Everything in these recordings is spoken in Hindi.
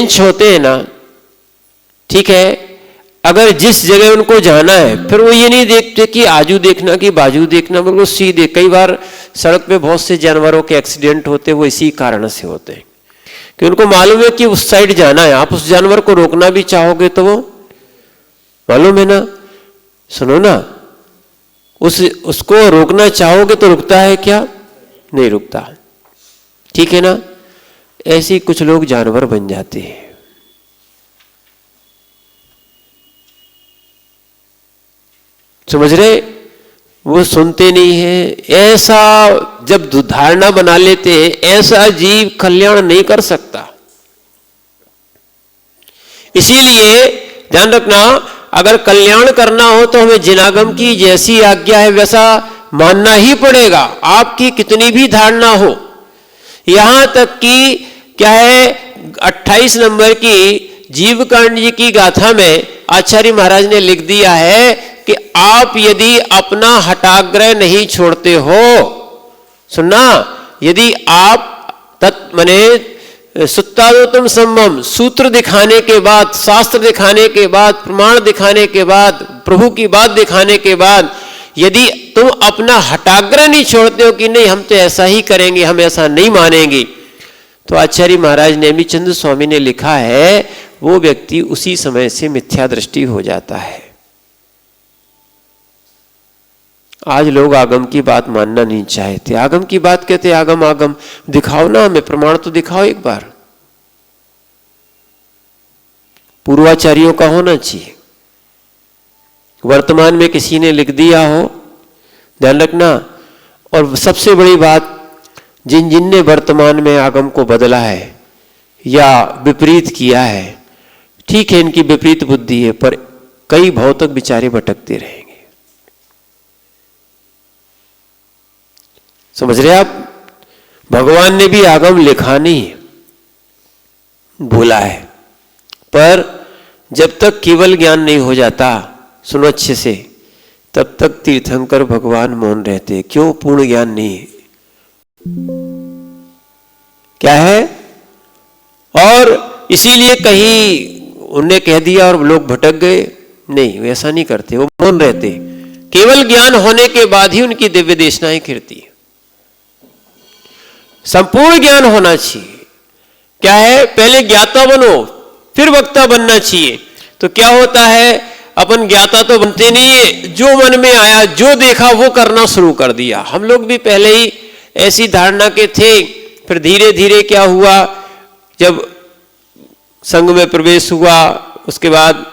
बेंच होते हैं ना, ठीक है, अगर जिस जगह उनको जाना है फिर वो ये नहीं देखते कि आजू देखना कि बाजू देखना, बिल्कुल सीधे। कई बार सड़क पे बहुत से जानवरों के एक्सीडेंट होते हैं, वो इसी कारण से होते हैं कि उनको मालूम है कि उस साइड जाना है। आप उस जानवर को रोकना भी चाहोगे तो वो, मालूम है ना, सुनो ना, उसको रोकना चाहोगे तो रुकता है क्या? नहीं रुकता, ठीक है ना। ऐसे ही कुछ लोग जानवर बन जाते हैं। समझ रहे? वो सुनते नहीं है। ऐसा जब धारणा बना लेते हैं, ऐसा जीव कल्याण नहीं कर सकता। इसीलिए ध्यान रखना, अगर कल्याण करना हो तो हमें जिनागम की जैसी आज्ञा है वैसा मानना ही पड़ेगा, आपकी कितनी भी धारणा हो। यहां तक कि क्या है, 28 नंबर की जीवकांड जी की गाथा में आचार्य महाराज ने लिख दिया है कि आप यदि अपना हठाग्रह नहीं छोड़ते हो, सुनना, यदि आप मने सुत्तादोतम संभम सूत्र दिखाने के बाद, शास्त्र दिखाने के बाद, प्रमाण दिखाने के बाद, प्रभु की बात दिखाने के बाद यदि तुम अपना हठाग्रह नहीं छोड़ते हो कि नहीं हम तो ऐसा ही करेंगे, हम ऐसा नहीं मानेंगे, तो आचार्य महाराज नेमिचंद स्वामी ने लिखा है वो व्यक्ति उसी समय से मिथ्या दृष्टि हो जाता है। आज लोग आगम की बात मानना नहीं चाहते। आगम की बात कहते आगम आगम, दिखाओ ना हमें, प्रमाण तो दिखाओ एक बार। पूर्वाचार्यों का होना चाहिए। वर्तमान में किसी ने लिख दिया हो, ध्यान रखना। और सबसे बड़ी बात, जिनने वर्तमान में आगम को बदला है या विपरीत किया है, ठीक है इनकी विपरीत बुद्धि है, पर कई भाव तक बेचारे भटकते रहेंगे। समझ रहे आप? भगवान ने भी आगम लिखा नहीं, बोला है, पर जब तक केवल ज्ञान नहीं हो जाता, सुनो अच्छे से, तब तक तीर्थंकर भगवान मौन रहते। क्यों? पूर्ण ज्ञान नहीं है। क्या है? और इसीलिए कहीं उनने कह दिया और लोग भटक गए, नहीं, वैसा नहीं करते, वो मौन रहते। केवल ज्ञान होने के बाद ही उनकी दिव्य देशनाएं खिलती है। संपूर्ण ज्ञान होना चाहिए। क्या है? पहले ज्ञाता बनो फिर वक्ता बनना चाहिए। तो क्या होता है, अपन ज्ञाता तो बनते नहीं है, जो मन में आया, जो देखा वो करना शुरू कर दिया। हम लोग भी पहले ही ऐसी धारणा के थे, फिर धीरे धीरे क्या हुआ, जब संघ में प्रवेश हुआ, उसके बाद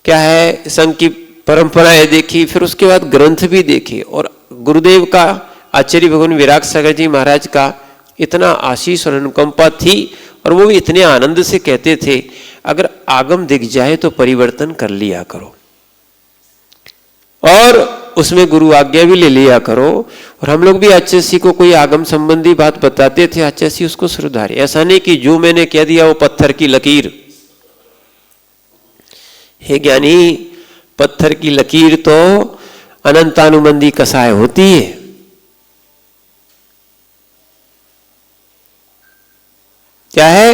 क्या है, संघ की परंपराएं देखी, फिर उसके बाद ग्रंथ भी देखे, और गुरुदेव का, आचार्य भगवान विराग सागर जी महाराज का इतना आशीष और अनुकंपा थी, और वो भी इतने आनंद से कहते थे, अगर आगम दिख जाए तो परिवर्तन कर लिया करो, और उसमें गुरु आज्ञा भी ले लिया करो। और हम लोग भी आचार्य को कोई आगम संबंधी बात बताते थे, आचार्य उसको सुधारे। ऐसा नहीं कि जो मैंने कह दिया वो पत्थर की लकीर। हे ज्ञानी, पत्थर की लकीर तो अनंतानुबंधी कसाय होती है। क्या है?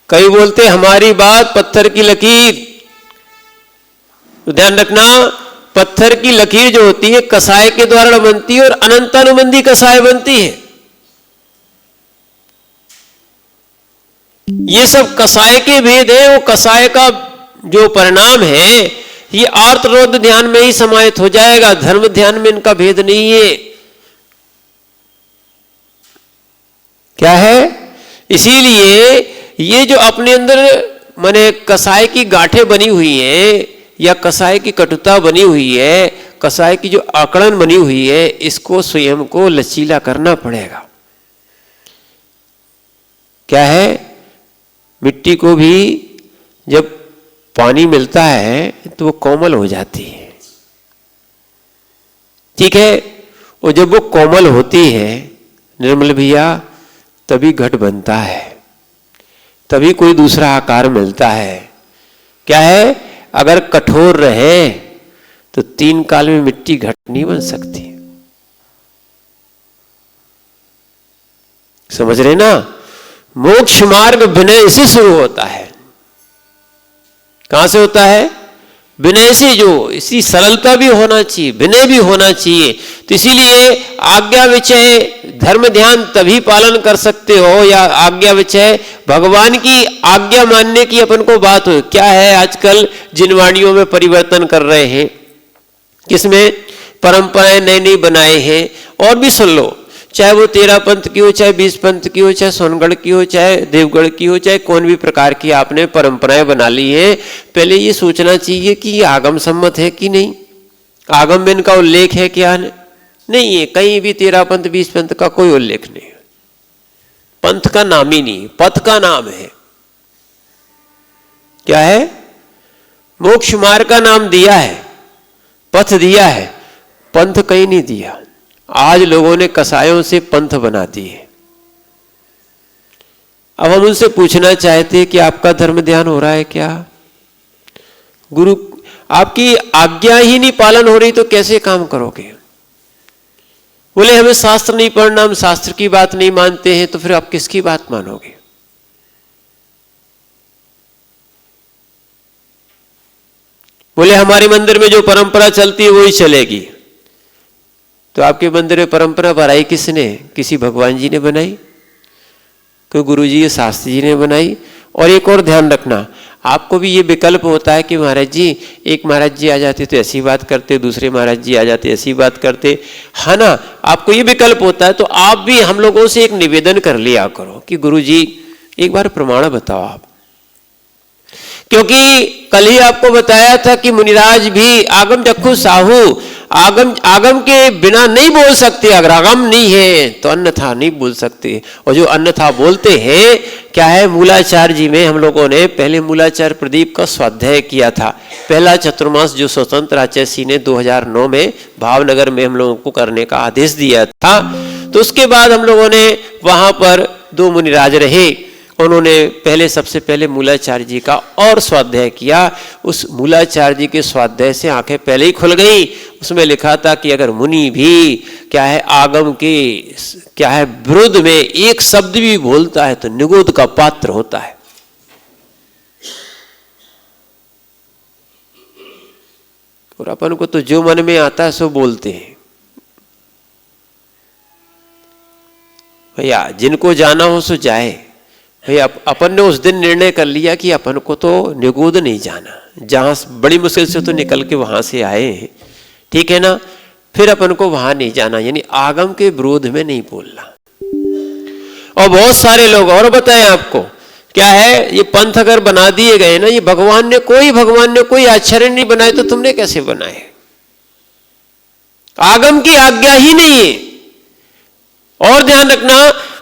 कई बोलते हमारी बात पत्थर की लकीर, तो ध्यान रखना, पत्थर की लकीर जो होती है कसाय के द्वारा बनती है, और अनंतानुबंधी कसाय बनती है। ये सब कसाय के भेद है। वो कसाय का जो परिणाम है, ये आर्तरोध ध्यान में ही समाहित हो जाएगा, धर्म ध्यान में इनका भेद नहीं है। क्या है? इसीलिए ये जो अपने अंदर माने कसाय की गांठें बनी हुई हैं, या कसाय की कटुता बनी हुई है, कसाय की जो आकड़न बनी हुई है, इसको स्वयं को लचीला करना पड़ेगा। क्या है? मिट्टी को भी जब पानी मिलता है तो वो कोमल हो जाती है, ठीक है। और जब वो कोमल होती है निर्मल भैया, तभी घट बनता है, तभी कोई दूसरा आकार मिलता है। क्या है? अगर कठोर रहे तो 3 काल में मिट्टी घट नहीं बन सकती। समझ रहे ना? मोक्ष मार्ग विनय से शुरू होता है। कहां से होता है? विनय से। जो इसी सरलता भी होना चाहिए, विनय भी होना चाहिए। तो इसीलिए आज्ञा विचय धर्म ध्यान तभी पालन कर सकते हो, या आज्ञा विचय भगवान की आज्ञा मानने की अपन को बात हो। क्या है आजकल जिन वाणियों में परिवर्तन कर रहे हैं, किसमें परंपराएं नई नई बनाए हैं। और भी सुन लो, चाहे वो 13 पंथ की हो, चाहे 20 पंथ की हो, चाहे सोनगढ़ की हो, चाहे देवगढ़ की हो, चाहे कौन भी प्रकार की आपने परंपराएं बना ली है, पहले ये सोचना चाहिए कि ये आगम सम्मत है कि नहीं, आगम में इनका उल्लेख है क्या? नहीं है, कहीं भी 13 पंथ 20 पंथ का कोई उल्लेख नहीं। पंथ का नाम ही नहीं, पथ का नाम है। क्या है? मोक्ष मार्ग का नाम दिया है, पथ दिया है, पंथ कहीं नहीं दिया। आज लोगों ने कसायों से पंथ बना दिए। अब हम उनसे पूछना चाहते हैं कि आपका धर्म ध्यान हो रहा है क्या? गुरु आपकी आज्ञा ही नहीं पालन हो रही तो कैसे काम करोगे? बोले हमें शास्त्र नहीं पढ़ना, हम शास्त्र की बात नहीं मानते हैं। तो फिर आप किसकी बात मानोगे? बोले हमारे मंदिर में जो परंपरा चलती है वही चलेगी। तो आपके मंदिर में परंपरा बनाई किसने? किसी भगवान जी ने बनाई, कोई गुरु जी या शास्त्री जी ने बनाई। और एक और ध्यान रखना, आपको भी ये विकल्प होता है कि महाराज जी, एक महाराज जी आ जाते तो ऐसी बात करते, दूसरे महाराज जी आ जाते ऐसी बात करते, है ना? आपको ये विकल्प होता है। तो आप भी हम लोगों से एक निवेदन कर लिया करो कि गुरु जी एक बार प्रमाण बताओ आप। क्योंकि कल ही आपको बताया था कि मुनिराज भी आगम चक्षु साहू, आगम के बिना नहीं बोल सकते। अगर आगम नहीं है तो अन्यथा नहीं बोल सकते। और जो अन्यथा बोलते हैं, क्या है, मूलाचार्य जी में हम लोगों ने पहले मूलाचार्य प्रदीप का स्वाध्याय किया था। पहला चतुर्मास जो स्वतंत्र आचार्य ने 2009 में भावनगर में हम लोगों को करने का आदेश दिया था। तो उसके बाद हम लोगों ने वहां पर 2 मुनिराज रहे, उन्होंने पहले सबसे पहले मूलाचार्य जी का और स्वाध्याय किया। उस मूलाचार्य जी के स्वाध्याय से आंखें पहले ही खुल गई। उसमें लिखा था कि अगर मुनि भी क्या है आगम के क्या है विरुद्ध में एक शब्द भी बोलता है तो निगोद का पात्र होता है। और अपन को तो जो मन में आता है सो बोलते हैं। भैया जिनको जाना हो सो जाए। भैया अपन ने उस दिन निर्णय कर लिया कि अपन को तो निगोद नहीं जाना, जहां बड़ी मुश्किल से तो निकल के वहां से आए हैं, ठीक है ना, फिर अपन को वहां नहीं जाना, यानी आगम के विरोध में नहीं बोलना। और बहुत सारे लोग और बताएं आपको, क्या है, ये पंथ अगर बना दिए गए ना, ये भगवान ने कोई आचरण नहीं बनाए तो तुमने कैसे बनाए? आगम की आज्ञा ही नहीं है। और ध्यान रखना,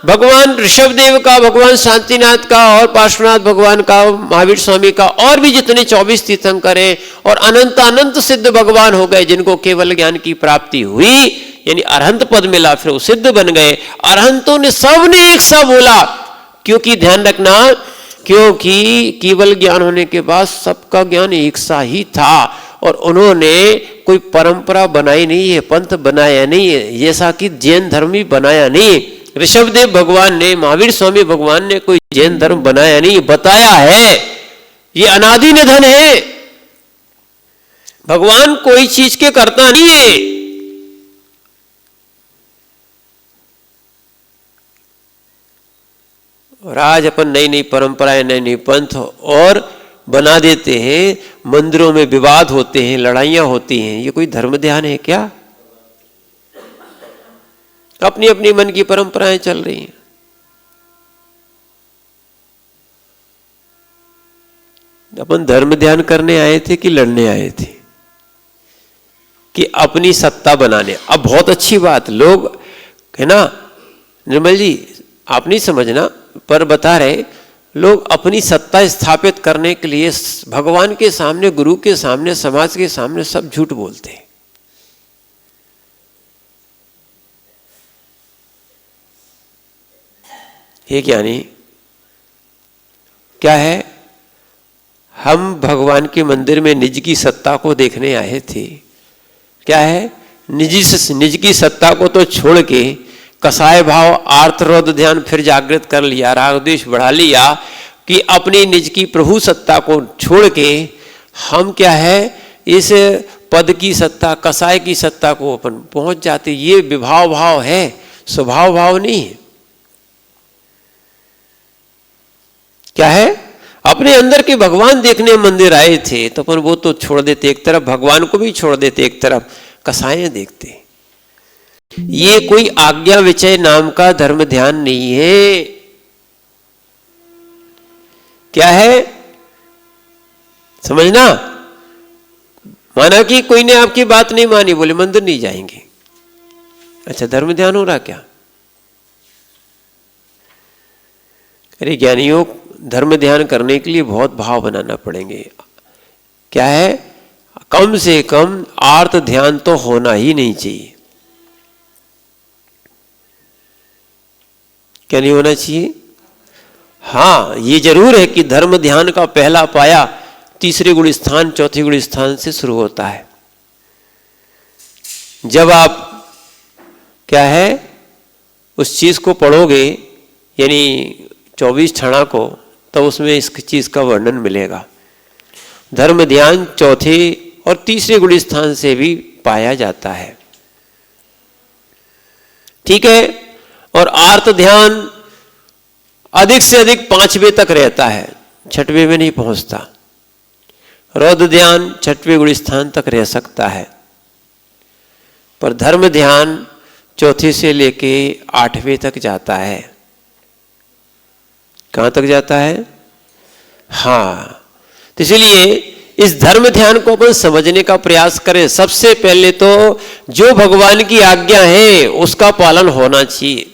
भगवान ऋषभदेव का, भगवान शांतिनाथ का और पार्श्वनाथ भगवान का, महावीर स्वामी का, और भी जितने 24 तीर्थंकर हैं और अनंत अनंत सिद्ध भगवान हो गए जिनको केवल ज्ञान की प्राप्ति हुई, यानी अरहंत पद मिला, फिर वो सिद्ध बन गए। अरहंतों ने सबने एक सा बोला, क्योंकि ध्यान रखना, क्योंकि केवल ज्ञान होने के बाद सबका ज्ञान एक सा ही था और उन्होंने कोई परंपरा बनाई नहीं है, पंथ बनाया नहीं है, जैसा कि जैन धर्म भी बनाया नहीं है। ऋषभदेव भगवान ने, महावीर स्वामी भगवान ने कोई जैन धर्म बनाया नहीं, बताया है ये अनादि निधन है। भगवान कोई चीज के करता नहीं है। और आज अपन नई नई परंपराएं, नई नई पंथ और बना देते हैं, मंदिरों में विवाद होते हैं, लड़ाइयां होती हैं। ये कोई धर्म ध्यान है क्या? अपनी अपनी मन की परंपराएं चल रही हैं। अपन धर्म ध्यान करने आए थे कि लड़ने आए थे? कि अपनी सत्ता बनाने। अब बहुत अच्छी बात, लोग है ना निर्मल जी, आप नहीं समझना पर बता रहे, लोग अपनी सत्ता स्थापित करने के लिए भगवान के सामने, गुरु के सामने, समाज के सामने सब झूठ बोलते हैं। ये ज्ञानी क्या है, हम भगवान के मंदिर में निज की सत्ता को देखने आए थे। क्या है, निज की सत्ता को तो छोड़ के कसाय भाव आर्त रौद्र ध्यान फिर जागृत कर लिया, राग द्वेष बढ़ा लिया कि अपनी निज की प्रभु सत्ता को छोड़ के हम क्या है इस पद की सत्ता, कसाय की सत्ता को अपन पहुंच जाते। ये विभाव भाव है, स्वभाव भाव नहीं है। क्या है? अपने अंदर के भगवान देखने मंदिर आए थे तो अपन वो तो छोड़ देते एक तरफ, भगवान को भी छोड़ देते एक तरफ, कसाय देखते। ये कोई आज्ञा विचय नाम का धर्म ध्यान नहीं है। क्या है समझना? माना कि कोई ने आपकी बात नहीं मानी, बोले मंदिर नहीं जाएंगे, अच्छा धर्म ध्यान हो रहा क्या? अरे ज्ञानियों, धर्म ध्यान करने के लिए बहुत भाव बनाना पड़ेंगे। क्या है? कम से कम आर्त ध्यान तो होना ही नहीं चाहिए। क्या नहीं होना चाहिए? हाँ, ये जरूर है कि धर्म ध्यान का पहला पाया तीसरे गुण स्थान, चौथे गुण स्थान से शुरू होता है। जब आप क्या है उस चीज को पढ़ोगे, यानी 24 क्षणा को, तब उसमें इस चीज का वर्णन मिलेगा। धर्म ध्यान चौथे और तीसरे गुण स्थान से भी पाया जाता है। ठीक है। और आर्त ध्यान अधिक से अधिक 5वें तक रहता है, 6वें में नहीं पहुंचता। रौद्र ध्यान 6वें गुण स्थान तक रह सकता है, पर धर्म ध्यान चौथे से लेके 8वें तक जाता है। कहां तक जाता है? हाँ, तो इसलिए इस धर्म ध्यान को अपन समझने का प्रयास करें। सबसे पहले तो जो भगवान की आज्ञा है उसका पालन होना चाहिए।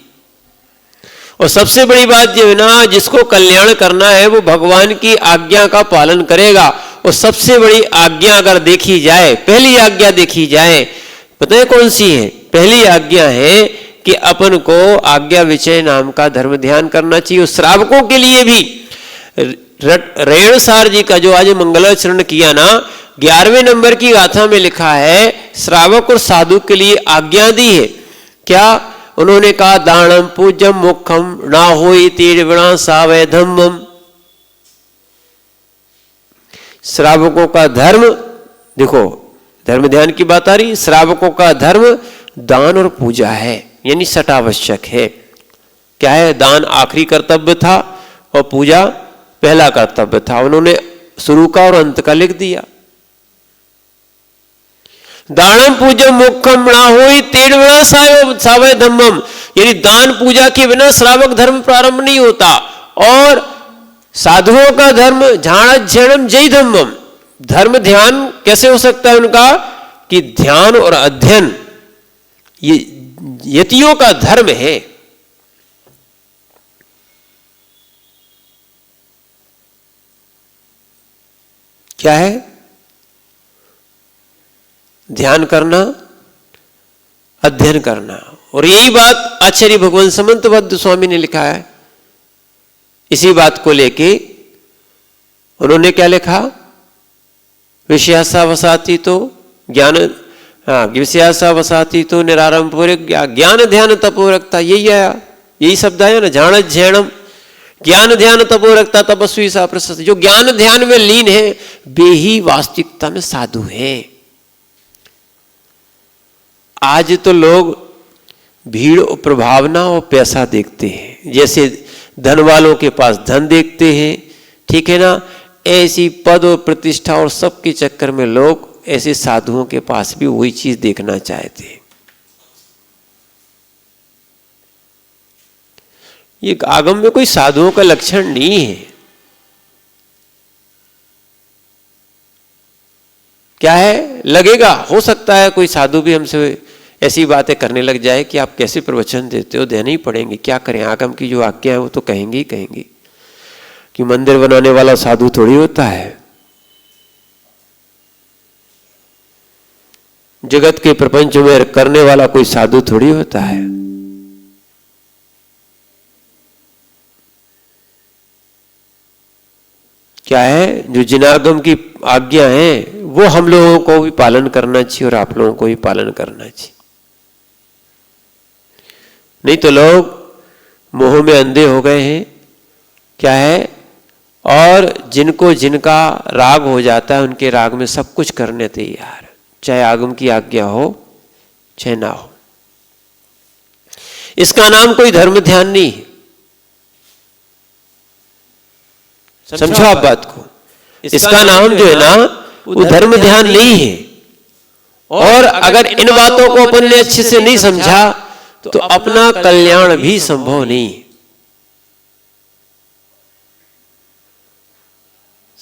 और सबसे बड़ी बात ये है ना, जिसको कल्याण करना है वो भगवान की आज्ञा का पालन करेगा। और सबसे बड़ी आज्ञा अगर देखी जाए, पहली आज्ञा देखी जाए, पता है कौन सी है? पहली आज्ञा है कि अपन को आज्ञा विचय नाम का धर्म ध्यान करना चाहिए। श्रावकों के लिए भी रेणुसार जी का जो आज मंगलाचरण किया ना, 11वें नंबर की गाथा में लिखा है, श्रावक और साधु के लिए आज्ञा दी है। क्या उन्होंने कहा? दानम पूज्यम मुखम ना होई तीर्वणा सावय धम्मम। श्रावकों का धर्म, देखो धर्म ध्यान की बात आ रही, श्रावकों का धर्म दान और पूजा है, यानी सटावश्यक है। क्या है? दान आखिरी कर्तव्य था और पूजा पहला कर्तव्य था। उन्होंने शुरू का और अंत का लिख दिया। दानम पूजम मुखम ना होई तेड़वणा सावय धम्मम, यानी दान पूजा के बिना श्रावक धर्म प्रारंभ नहीं होता। और साधुओं का धर्म झाणज्झणम जय धम्मम, धर्म ध्यान कैसे हो सकता है उनका? कि ध्यान और अध्ययन ये यतियों का धर्म है। क्या है? ध्यान करना, अध्ययन करना। और यही बात आचार्य भगवान समंतबद्ध स्वामी ने लिखा है। इसी बात को लेके उन्होंने क्या लिखा? विषयासा वसाती तो ज्ञान, विषयासा वसाती तो निरारंभ ज्ञान ध्यान तपोरखता, यही आया, यही शब्द आया ना, झाणज्झणम, ज्ञान ध्यान तपोरखता तपस्वी सा प्रशस्त। जो ज्ञान ध्यान में लीन है वे ही वास्तविकता में साधु है। आज तो लोग भीड़ और प्रभावना और पैसा देखते हैं, जैसे धन वालों के पास धन देखते हैं, ठीक है ना, ऐसी पद और प्रतिष्ठा और सबके चक्कर में लोग ऐसे साधुओं के पास भी वही चीज देखना चाहते हैं। ये आगम में कोई साधुओं का लक्षण नहीं है। क्या है? लगेगा, हो सकता है कोई साधु भी हमसे ऐसी बातें करने लग जाए कि आप कैसे प्रवचन देते हो, देने ही पड़ेंगे, क्या करें, आगम की जो आज्ञा है वो तो कहेंगे ही कहेंगे। कि मंदिर बनाने वाला साधु थोड़ी होता है, जगत के प्रपंच में करने वाला कोई साधु थोड़ी होता है। क्या है? जो जिनागम की आज्ञा है वो हम लोगों को भी पालन करना चाहिए और आप लोगों को भी पालन करना चाहिए। नहीं तो लोग मोह में अंधे हो गए हैं, क्या है, और जिनको जिनका राग हो जाता है उनके राग में सब कुछ करने तैयार, चाहे आगम की आज्ञा हो चाहे ना हो। इसका नाम कोई धर्म ध्यान नहीं है। समझो आप बात को, इसका नाम जो है ना वो धर्म ध्यान नहीं है। और अगर इन बातों को अपन ने अच्छे से नहीं समझा तो अपना कल्याण भी संभव नहीं है।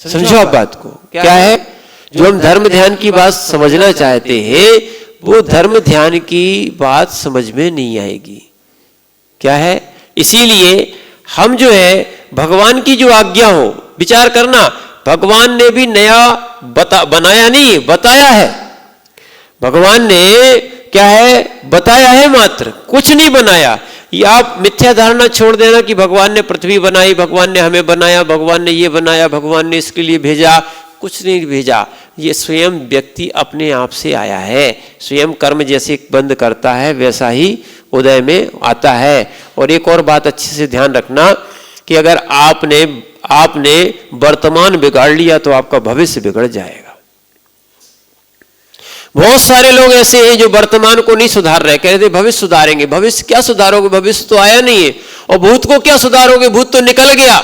समझो आप बात को, क्या है, जो हम धर्म ध्यान की बात समझना चाहते हैं वो धर्म ध्यान की बात समझ में नहीं आएगी। क्या है, इसीलिए हम जो है भगवान की जो आज्ञा हो, विचार करना, भगवान ने भी नया बनाया नहीं, बताया है। भगवान ने क्या है, बताया है, मात्र कुछ नहीं बनाया। ये आप मिथ्या धारणा छोड़ देना कि भगवान ने पृथ्वी बनाई, भगवान ने हमें बनाया, भगवान ने ये बनाया, भगवान ने इसके लिए भेजा, कुछ नहीं भेजा। ये स्वयं व्यक्ति अपने आप से आया है। स्वयं कर्म जैसे बंद करता है वैसा ही उदय में आता है। और एक और बात अच्छे से ध्यान रखना कि अगर आपने वर्तमान बिगाड़ लिया तो आपका भविष्य बिगड़ जाएगा। बहुत सारे लोग ऐसे हैं जो वर्तमान को नहीं सुधार रहे, कह रहे थे भविष्य सुधारेंगे। भविष्य क्या सुधारोगे, भविष्य तो आया नहीं है। और भूत को क्या सुधारोगे, भूत तो निकल गया।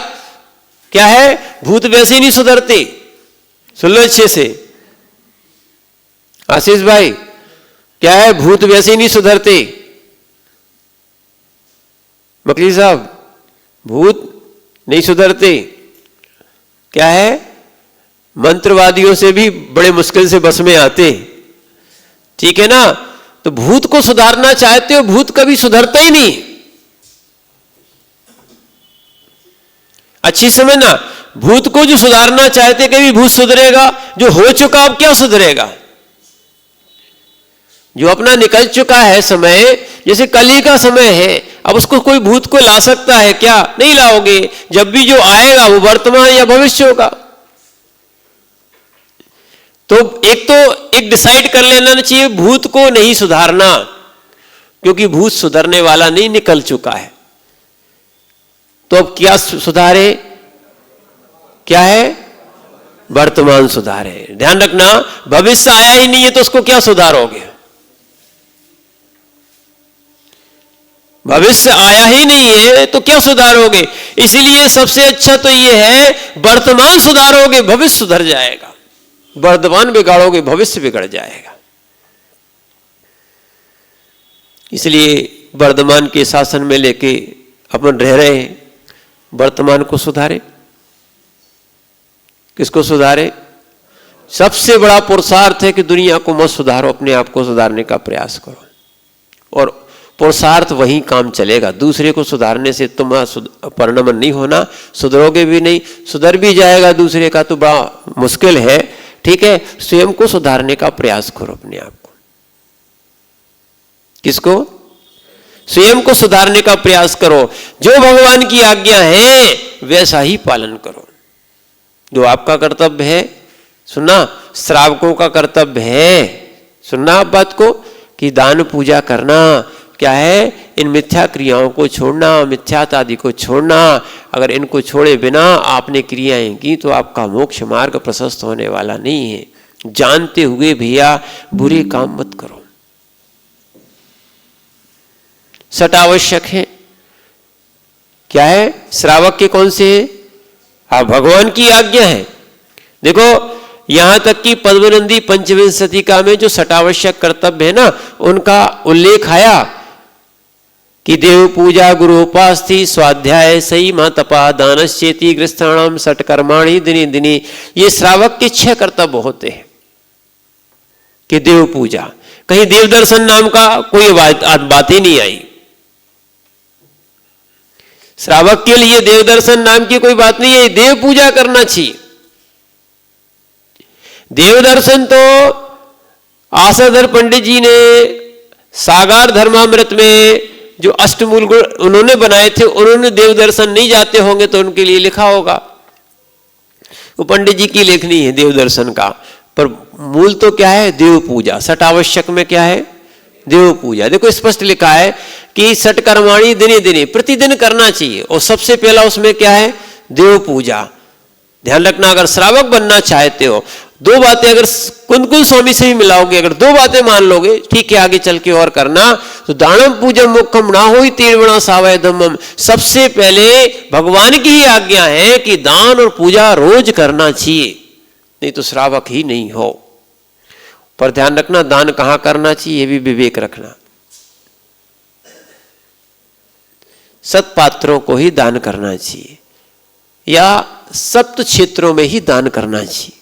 क्या है, भूत वैसे ही नहीं सुधरते। सुन लो अच्छे से आशीष भाई, क्या है, भूत वैसे ही नहीं सुधरते। मकली साहब, भूत नहीं सुधरते। क्या है, मंत्रवादियों से भी बड़े मुश्किल से बस में आते। ठीक है ना, तो भूत को सुधारना चाहते हो, भूत कभी सुधरता ही नहीं। अच्छी समझना, भूत को जो सुधारना चाहते कभी भूत सुधरेगा, जो हो चुका अब क्या सुधरेगा। जो अपना निकल चुका है समय, जैसे कली का समय है, अब उसको कोई भूत को ला सकता है क्या, नहीं लाओगे। जब भी जो आएगा वो वर्तमान या भविष्य होगा। तो एक डिसाइड कर लेना चाहिए, भूत को नहीं सुधारना, क्योंकि भूत सुधरने वाला नहीं, निकल चुका है। तो अब क्या सुधारे, क्या है, वर्तमान सुधारे। ध्यान रखना, भविष्य आया ही नहीं है तो उसको क्या सुधारोगे। भविष्य आया ही नहीं है तो क्या सुधारोगे। इसलिए सबसे अच्छा तो यह है वर्तमान सुधारोगे, भविष्य सुधर जाएगा। वर्तमान बिगाड़ोगे, भविष्य बिगड़ जाएगा। इसलिए वर्तमान के शासन में लेके अपन रह रहे हैं, वर्तमान को सुधारे। किसको सुधारे। सबसे बड़ा पुरुषार्थ है कि दुनिया को मत सुधारो, अपने आप को सुधारने का प्रयास करो। और पुरुषार्थ वही काम चलेगा। दूसरे को सुधारने से तुम्हारा परिणाम नहीं होना, सुधरोगे भी नहीं, सुधर भी जाएगा दूसरे का तो बड़ा मुश्किल है। ठीक है, स्वयं को सुधारने का प्रयास करो अपने आप को। किसको, स्वयं को सुधारने का प्रयास करो। जो भगवान की आज्ञा है वैसा ही पालन करो। जो आपका कर्तव्य है, सुनना, श्रावकों का कर्तव्य है, सुनना आप बात को, कि दान पूजा करना, क्या है, इन मिथ्या क्रियाओं को छोड़ना, मिथ्यात आदि को छोड़ना। अगर इनको छोड़े बिना आपने क्रियाएं की तो आपका मोक्ष मार्ग प्रशस्त होने वाला नहीं है। जानते हुए भैया बुरे काम मत करो। सट आवश्यक है। क्या है, श्रावक के कौन से हैं, आप भगवान की आज्ञा है। देखो यहां तक कि पद्मनंदी पंचविंशतिका में जो सटावश्यक कर्तव्य है ना, उनका उल्लेख आया कि देव पूजा, गुरु उपास्थि, स्वाध्याय, संयम, तपा, दानश्चेति, गृहस्थाणाम सटकर्माणि दिने दिने। ये श्रावक के 6 कर्तव्य होते हैं। कि देव पूजा, कहीं देव दर्शन नाम का कोई बात ही नहीं आई। श्रावक के लिए देव दर्शन नाम की कोई बात नहीं है, देव पूजा करना चाहिए। देव दर्शन तो आसाधर पंडित जी ने सागार धर्मामृत में जो अष्टमूल गुण उन्होंने बनाए थे, उन्होंने देव दर्शन नहीं जाते होंगे तो उनके लिए लिखा होगा। वो पंडित जी की लेखनी है देव दर्शन का, पर मूल तो क्या है, देव पूजा। सट आवश्यक में क्या है, देव पूजा। देखो स्पष्ट लिखा है कि षटकर्माणि दिने दिने, प्रतिदिन करना चाहिए। और सबसे पहला उसमें क्या है? देव पूजा। ध्यान रखना, अगर श्रावक बनना चाहते हो, दो बातें अगर कुंदकुल स्वामी से भी मिलाओगे, अगर दो बातें मान लोगे, ठीक है आगे चल के और करना, तो दानम पूजम मुखम ना हो तीर्वणा सावय धम्मम। सबसे पहले भगवान की ही आज्ञा है कि दान और पूजा रोज करना चाहिए, नहीं तो श्रावक ही नहीं हो। पर ध्यान रखना, दान कहां करना चाहिए ये भी विवेक रखना। सत्पात्रों को ही दान करना चाहिए या सप्त क्षेत्रों में ही दान करना चाहिए,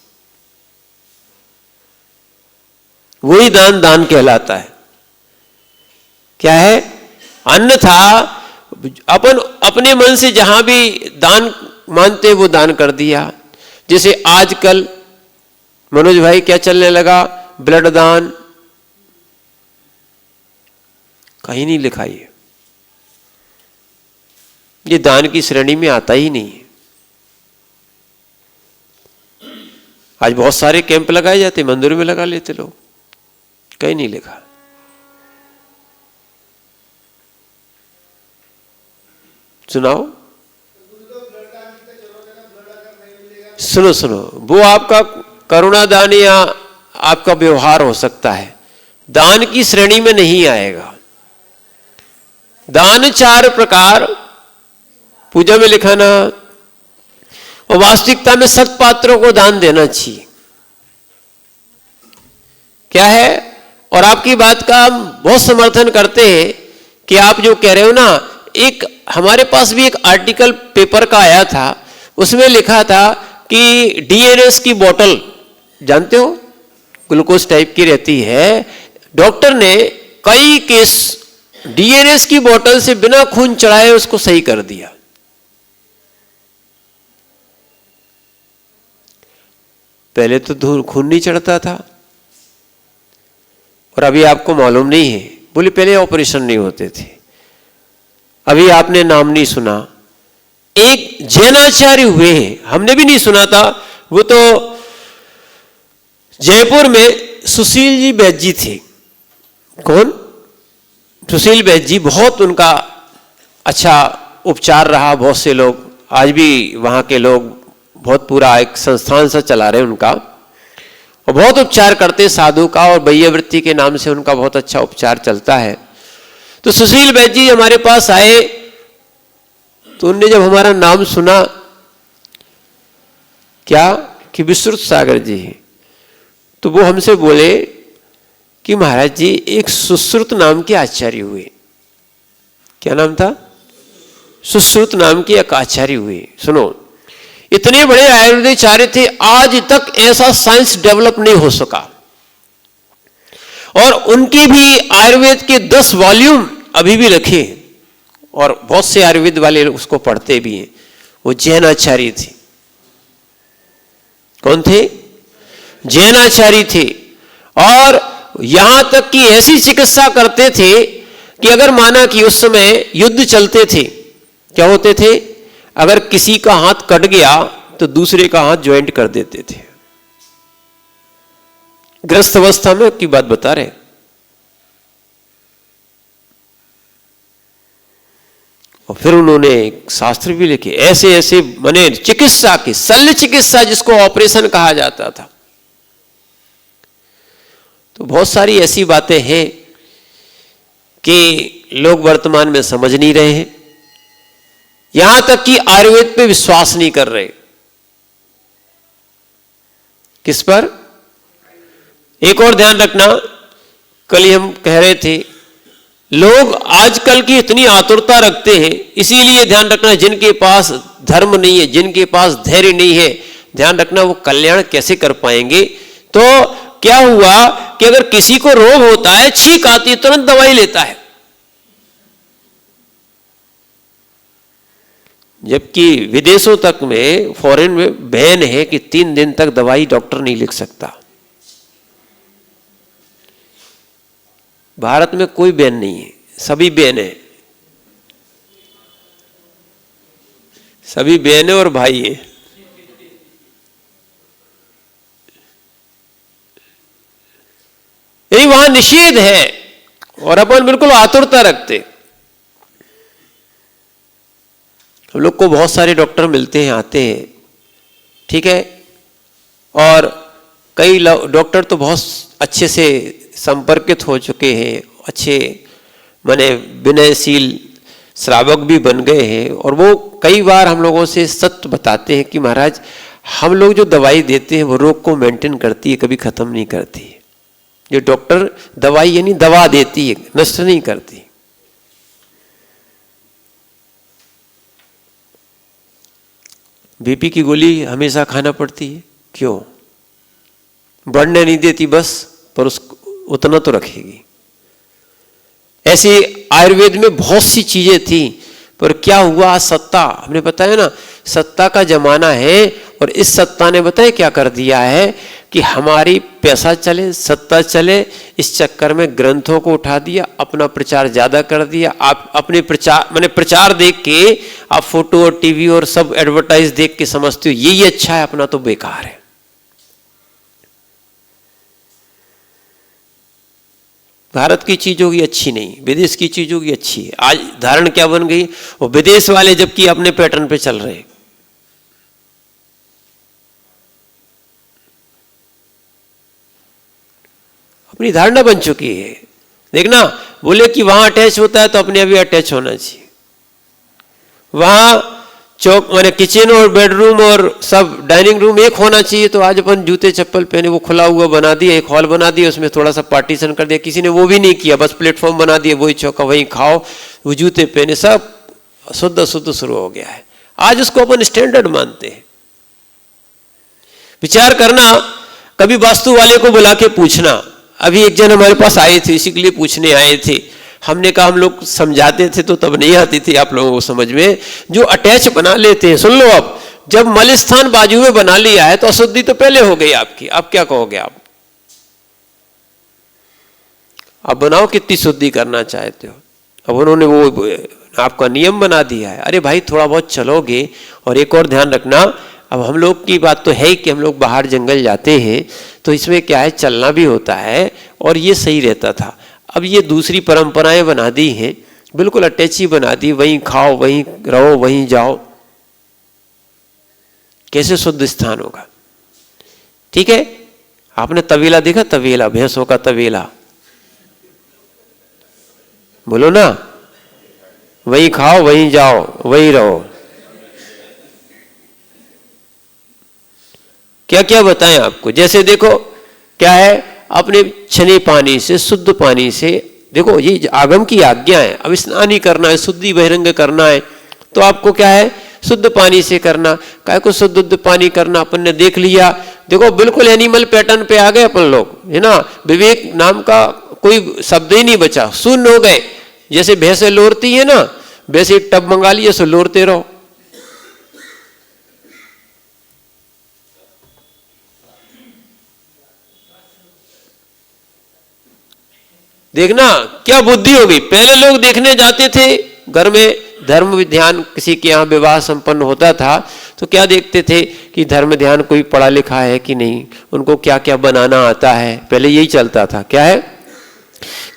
वही दान दान कहलाता है। क्या है? अन्यथा अपन अपने मन से जहां भी दान मानते वो दान कर दिया। जैसे आजकल मनोज भाई क्या चलने लगा? ब्लड दान, कहीं नहीं लिखा ये दान की श्रेणी में आता ही नहीं है। आज बहुत सारे कैंप लगाए जाते, मंदिर में लगा लेते लोग, कहीं नहीं लिखा। सुनाओ, सुनो सुनो, वो आपका करुणा दान या आपका व्यवहार हो सकता है, दान की श्रेणी में नहीं आएगा। दान 4 प्रकार पूजा में लिखा ना, और वास्तविकता में सत्पात्रों को दान देना चाहिए। क्या है? और आपकी बात का हम बहुत समर्थन करते हैं कि आप जो कह रहे हो ना, एक हमारे पास भी एक आर्टिकल पेपर का आया था, उसमें लिखा था कि डीएनएस की बोतल, जानते हो ग्लूकोज टाइप की रहती है, डॉक्टर ने कई केस डीएनएस की बोतल से बिना खून चढ़ाए उसको सही कर दिया। पहले तो खून नहीं चढ़ता था, और अभी आपको मालूम नहीं है, बोले पहले ऑपरेशन नहीं होते थे। अभी आपने नाम नहीं सुना, एक जैनाचार्य हुए हैं, हमने भी नहीं सुना था, वो तो जयपुर में सुशील जी बैद जी थे। कौन? सुशील बैद जी, बहुत उनका अच्छा उपचार रहा, बहुत से लोग आज भी वहां के लोग बहुत पूरा एक संस्थान सा चला रहे उनका, और बहुत उपचार करते साधु का, और वैयवृत्ति के नाम से उनका बहुत अच्छा उपचार चलता है। तो सुशील बैद जी हमारे पास आए, तो उनने जब हमारा नाम सुना, क्या कि विश्रुत सागर जी हैं, तो वो हमसे बोले कि महाराज जी एक सुश्रुत नाम के आचार्य हुए। क्या नाम था? सुश्रुत नाम के एक आचार्य हुए। सुनो, इतने बड़े आयुर्वेदाचार्य थे, आज तक ऐसा साइंस डेवलप नहीं हो सका, और उनके भी आयुर्वेद के 10 वॉल्यूम अभी भी रखे, और बहुत से आयुर्वेद वाले उसको पढ़ते भी हैं। वो जैनाचार्य थे। कौन थे? जैनाचार्य थे। और यहां तक कि ऐसी चिकित्सा करते थे कि अगर माना कि उस समय युद्ध चलते थे, क्या होते थे, अगर किसी का हाथ कट गया तो दूसरे का हाथ ज्वाइंट कर देते थे। ग्रस्त अवस्था में की बात बता रहे। और फिर उन्होंने एक शास्त्र भी लिखे, ऐसे ऐसे माने चिकित्सा की शल्य चिकित्सा, जिसको ऑपरेशन कहा जाता था। तो बहुत सारी ऐसी बातें हैं कि लोग वर्तमान में समझ नहीं रहे हैं, यहां तक कि आयुर्वेद पे विश्वास नहीं कर रहे। किस पर? एक और ध्यान रखना, कल ही हम कह रहे थे, लोग आजकल की इतनी आतुरता रखते हैं, इसीलिए ध्यान रखना, जिनके पास धर्म नहीं है, जिनके पास धैर्य नहीं है, ध्यान रखना वो कल्याण कैसे कर पाएंगे। तो क्या हुआ कि अगर किसी को रोग होता है, छींक आती है, तुरंत दवाई लेता है, जबकि विदेशों तक में, फॉरेन में बैन है कि 3 दिन तक दवाई डॉक्टर नहीं लिख सकता। भारत में कोई बैन नहीं है, सभी बैन है, सभी बैन है और भाई है। यही वहां निषेध है, और अपन बिल्कुल आतुरता रखते। हम लोग को बहुत सारे डॉक्टर मिलते हैं, आते हैं, ठीक है, और कई डॉक्टर तो बहुत अच्छे से संपर्कित हो चुके हैं, अच्छे माने विनयशील श्रावक भी बन गए हैं, और वो कई बार हम लोगों से सत्य बताते हैं कि महाराज हम लोग जो दवाई देते हैं वो रोग को मेंटेन करती है, कभी खत्म नहीं करती है। जो डॉक्टर दवाई यानी दवा देती है, नष्ट नहीं करती। बीपी की गोली हमेशा खाना पड़ती है, क्यों? बढ़ने नहीं देती बस, पर उसको उतना तो रखेगी। ऐसे आयुर्वेद में बहुत सी चीजें थी, पर क्या हुआ, सत्ता, हमने बताया ना, सत्ता का जमाना है, और इस सत्ता ने बताया क्या कर दिया है कि हमारी पैसा चले, सत्ता चले, इस चक्कर में ग्रंथों को उठा दिया, अपना प्रचार ज्यादा कर दिया। आप अपने प्रचार माने प्रचार देख के आप फोटो और टीवी और सब एडवर्टाइज देख के समझते हो यही अच्छा है, अपना तो बेकार है। भारत की चीजों की अच्छी नहीं, विदेश की चीजों की अच्छी है। आज धारण क्या बन गई, वो विदेश वाले जबकि अपने पैटर्न पे चल रहे हैं। अपनी धारणा बन चुकी है। देखना, बोले कि वहां अटैच होता है तो अपने अभी अटैच होना चाहिए। वहां चौक माने किचन और बेडरूम और सब डाइनिंग रूम एक होना चाहिए, तो आज अपन जूते चप्पल पहने वो खुला हुआ बना दिया, एक हॉल बना दिया, उसमें थोड़ा सा पार्टीशन कर दिया। किसी ने वो भी नहीं किया, बस प्लेटफॉर्म बना दिया, वही चौका वहीं खाओ, वो जूते पहने, सब शुद्ध शुद्ध शुरू हो गया है। आज उसको अपन स्टैंडर्ड मानते हैं। विचार करना, कभी वास्तु वाले को बुला के पूछना। अभी एक जन हमारे पास आए थे, इसी के लिए पूछने आए थे। हमने कहा हम लोग समझाते थे तो तब नहीं आती थी आप लोगों को समझ में। जो अटैच बना लेते हैं, सुन लो, अब जब मल स्थान बाजू में बना लिया है तो अशुद्धि तो पहले हो गई आपकी। अब क्या कहोगे आप? अब बनाओ कितनी शुद्धि करना चाहते हो। अब उन्होंने वो आपका नियम बना दिया है। अरे भाई थोड़ा बहुत चलोगे। और एक और ध्यान रखना, अब हम लोग की बात तो है कि हम लोग बाहर जंगल जाते हैं तो इसमें क्या है, चलना भी होता है, और ये सही रहता था। अब ये दूसरी परंपराएं बना दी हैं, बिल्कुल अटैची बना दी, वहीं खाओ, वहीं रहो, वहीं जाओ। कैसे शुद्ध स्थान होगा? ठीक है, आपने तबेला देखा, तबेला, भैंसों का तबेला, बोलो ना, वहीं खाओ, वहीं जाओ, वहीं रहो। क्या क्या बताएं आपको? जैसे देखो क्या है, अपने छने पानी से, शुद्ध पानी से, देखो ये आगम की आज्ञा है। अब स्नान ही करना है, शुद्धि बहिरंग करना है, तो आपको क्या है, शुद्ध पानी से करना। काय को शुद्ध पानी करना? अपन ने देख लिया, देखो बिल्कुल एनिमल पैटर्न पे आ गए अपन लोग, है ना। विवेक नाम का कोई शब्द ही नहीं बचा, शून्य हो गए। जैसे भैंसे लोरती है ना, वैसे एक टब मंगा लिया, सो लोरते रहो। देखना क्या बुद्धि होगी। पहले लोग देखने जाते थे घर में, धर्म ध्यान किसी के यहाँ विवाह संपन्न होता था तो क्या देखते थे कि धर्म ध्यान कोई पढ़ा लिखा है कि नहीं, उनको क्या क्या बनाना आता है, पहले यही चलता था। क्या है,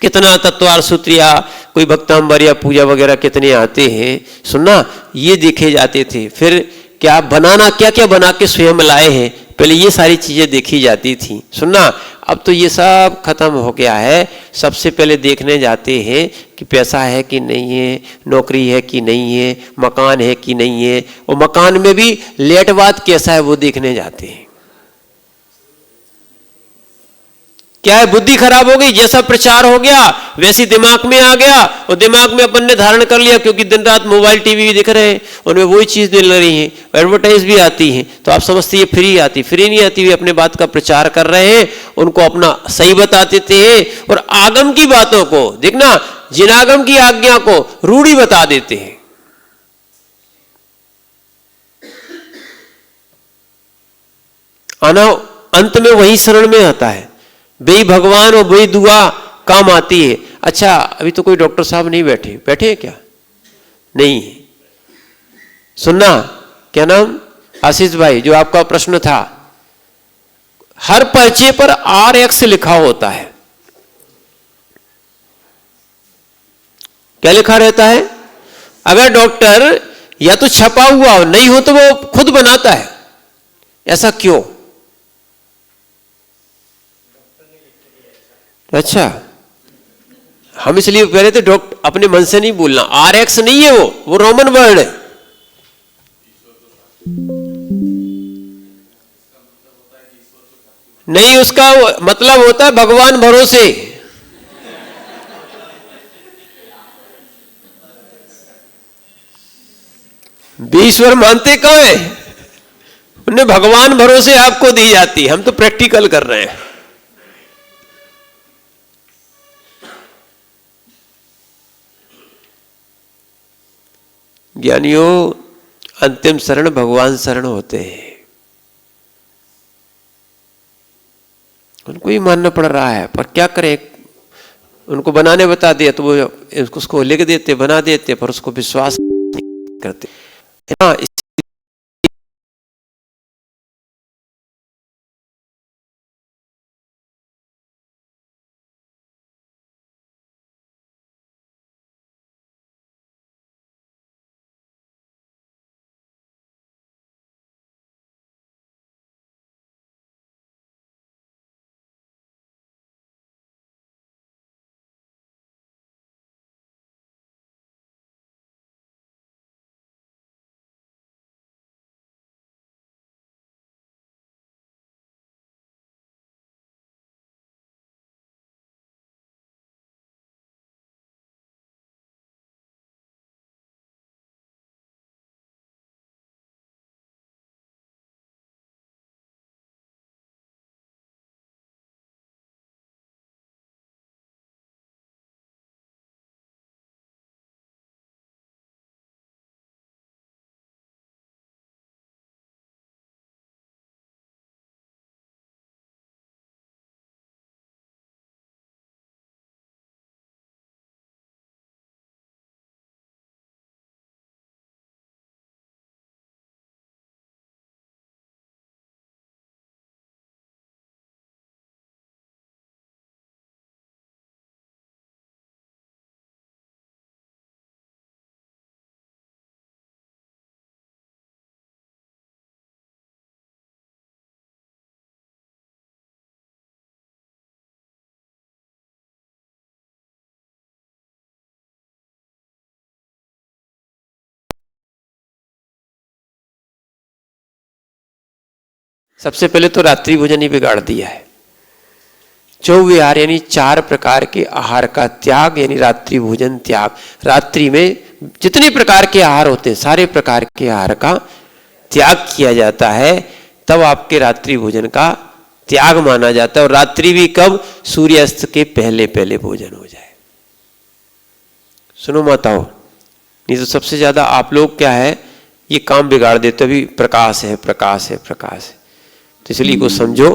कितना तत्वार सूत्र या कोई भक्तांबर या पूजा वगैरह कितने आते हैं, सुनना, ये देखे जाते थे। फिर क्या बनाना, क्या क्या बना के स्वयं लाए हैं, पहले ये सारी चीजें देखी जाती थी। सुनना, अब तो ये सब खत्म हो गया है। सबसे पहले देखने जाते हैं कि पैसा है कि नहीं है, नौकरी है कि नहीं है, मकान है कि नहीं है, और मकान में भी लेटवात कैसा है वो देखने जाते हैं। क्या है, बुद्धि खराब हो गई। जैसा प्रचार हो गया वैसी दिमाग में आ गया, और दिमाग में अपन ने धारण कर लिया, क्योंकि दिन रात मोबाइल टीवी भी दिख रहे हैं, उनमें वही चीज मिल रही है, एडवर्टाइज भी आती है, तो आप समझते ये फ्री आती, फ्री नहीं आती। वे अपने बात का प्रचार कर रहे हैं, उनको अपना सही बताते थे, और आगम की बातों को देखना, जिनागम की आज्ञा को रूढ़ी बता देते हैं। अंत में वही शरण में आता है, वही भगवान और वही दुआ काम आती है। अच्छा, अभी तो कोई डॉक्टर साहब नहीं बैठे, बैठे हैं क्या? नहीं। सुनना, क्या नाम, आशीष भाई, जो आपका प्रश्न था, हर पर्चे पर RX लिखा होता है। क्या लिखा रहता है? अगर डॉक्टर या तो छपा हुआ हो, नहीं हो तो वो खुद बनाता है। ऐसा क्यों? अच्छा, हम इसलिए कह रहे थे डॉक्टर अपने मन से नहीं बोलना। RX नहीं है, वो रोमन वर्ड है। नहीं, उसका मतलब होता है भगवान भरोसे। ईश्वर मानते कहाँ है? उन्हें भगवान भरोसे आपको दी जाती है। हम तो प्रैक्टिकल कर रहे हैं। ज्ञानियों, अंतिम शरण भगवान शरण होते हैं। उनको ही मानना पड़ रहा है, पर क्या करें? उनको बनाने बता दिया तो वो उसको लिख देते, बना देते, पर उसको विश्वास नहीं करते। हाँ, सबसे पहले तो रात्रि भोजन ही बिगाड़ दिया है। चौविहार यानी 4 प्रकार के आहार का त्याग, यानी रात्रि भोजन त्याग। रात्रि में जितने प्रकार के आहार होते हैं, सारे प्रकार के आहार का त्याग किया जाता है, तब आपके रात्रि भोजन का त्याग माना जाता है। और रात्रि भी कब? सूर्यास्त के पहले पहले भोजन हो जाए। सुनो माताओं, नहीं तो सबसे ज्यादा आप लोग क्या है, ये काम बिगाड़ देते। अभी प्रकाश है, प्रकाश है, प्रकाश है, तो इसलिए को समझो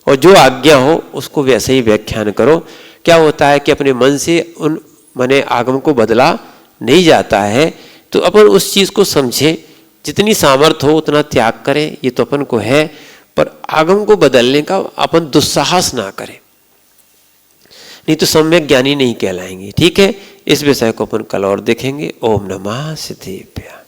और जो आज्ञा हो उसको वैसे ही व्याख्यान करो। क्या होता है कि अपने मन से उन मने आगम को बदला नहीं जाता है, तो अपन उस चीज को समझें, जितनी सामर्थ्य हो उतना त्याग करें, ये तो अपन को है। पर आगम को बदलने का अपन दुस्साहस ना करें, नहीं तो सम्यक ज्ञानी नहीं कहलाएंगे। ठीक है, इस विषय को अपन कल और देखेंगे। ओम नमः सिद्धेभ्यः।